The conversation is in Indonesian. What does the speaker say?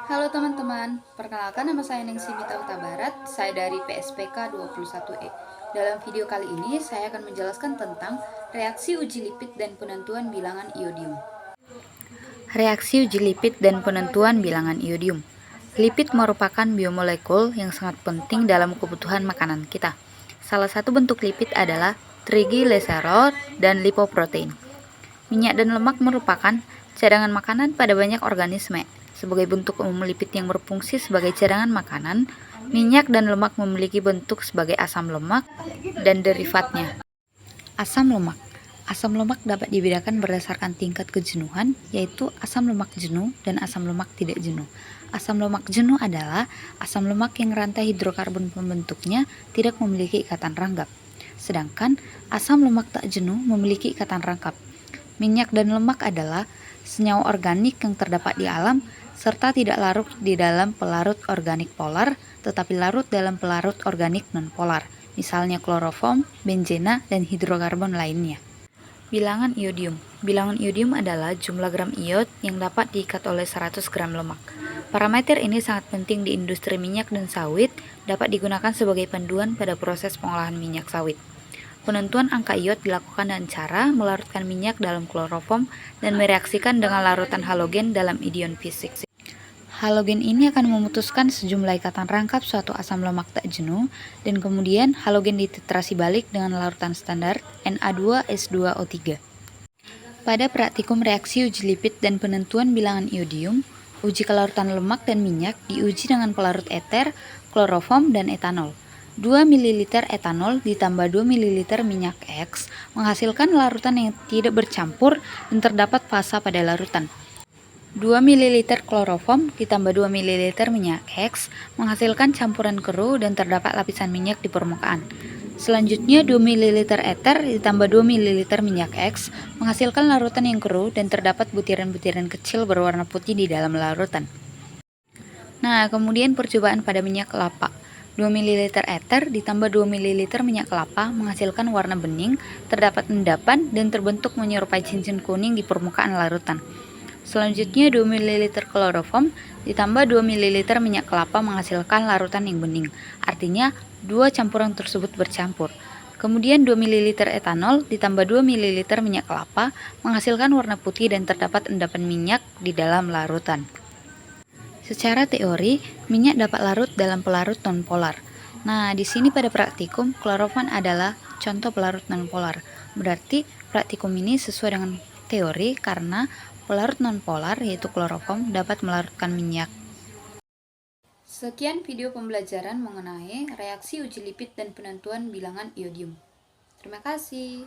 Halo teman-teman, perkenalkan nama saya Ningsi Mita Huta Barat, saya dari PSPK 21E. Dalam video kali ini, saya akan menjelaskan tentang reaksi uji lipid dan penentuan bilangan iodium. Reaksi uji lipid dan penentuan bilangan iodium. Lipid merupakan biomolekul yang sangat penting dalam kebutuhan makanan kita. Salah satu bentuk lipid adalah trigliserol dan lipoprotein. Minyak dan lemak merupakan cadangan makanan pada banyak organisme. Sebagai bentuk umum lipid yang berfungsi sebagai cadangan makanan, minyak dan lemak memiliki bentuk sebagai asam lemak dan derivatnya. Asam lemak. Asam lemak dapat dibedakan berdasarkan tingkat kejenuhan, yaitu asam lemak jenuh dan asam lemak tidak jenuh. Asam lemak jenuh adalah asam lemak yang rantai hidrokarbon pembentuknya tidak memiliki ikatan rangkap. Sedangkan asam lemak tak jenuh memiliki ikatan rangkap. Minyak dan lemak adalah senyawa organik yang terdapat di alam serta tidak larut di dalam pelarut organik polar, tetapi larut dalam pelarut organik nonpolar, misalnya kloroform, benzena, dan hidrokarbon lainnya. Bilangan iodium. Bilangan iodium adalah jumlah gram iod yang dapat diikat oleh 100 gram lemak. Parameter ini sangat penting di industri minyak dan sawit, dapat digunakan sebagai panduan pada proses pengolahan minyak sawit. Penentuan angka iod dilakukan dengan cara melarutkan minyak dalam kloroform dan mereaksikan dengan larutan halogen dalam ion fisik. Halogen ini akan memutuskan sejumlah ikatan rangkap suatu asam lemak tak jenuh dan kemudian halogen dititrasi balik dengan larutan standar Na2S2O3. Pada praktikum reaksi uji lipid dan penentuan bilangan iodium, uji kelarutan lemak dan minyak diuji dengan pelarut eter, kloroform, dan etanol. 2 ml etanol ditambah 2 ml minyak X menghasilkan larutan yang tidak bercampur dan terdapat fasa pada larutan. 2 ml kloroform ditambah 2 ml minyak X menghasilkan campuran keruh dan terdapat lapisan minyak di permukaan. Selanjutnya 2 ml eter ditambah 2 ml minyak X menghasilkan larutan yang keruh dan terdapat butiran-butiran kecil berwarna putih di dalam larutan. Nah, kemudian percobaan pada minyak kelapa. 2 ml eter ditambah 2 ml minyak kelapa menghasilkan warna bening, terdapat endapan dan terbentuk menyerupai cincin kuning di permukaan larutan. Selanjutnya 2 ml kloroform ditambah 2 ml minyak kelapa menghasilkan larutan yang bening. Artinya, dua campuran tersebut bercampur. Kemudian 2 ml etanol ditambah 2 ml minyak kelapa menghasilkan warna putih dan terdapat endapan minyak di dalam larutan. Secara teori, minyak dapat larut dalam pelarut nonpolar. Nah, di sini pada praktikum, kloroform adalah contoh pelarut nonpolar. Berarti praktikum ini sesuai dengan teori karena pelarut nonpolar yaitu kloroform dapat melarutkan minyak. Sekian video pembelajaran mengenai reaksi uji lipid dan penentuan bilangan iodium. Terima kasih.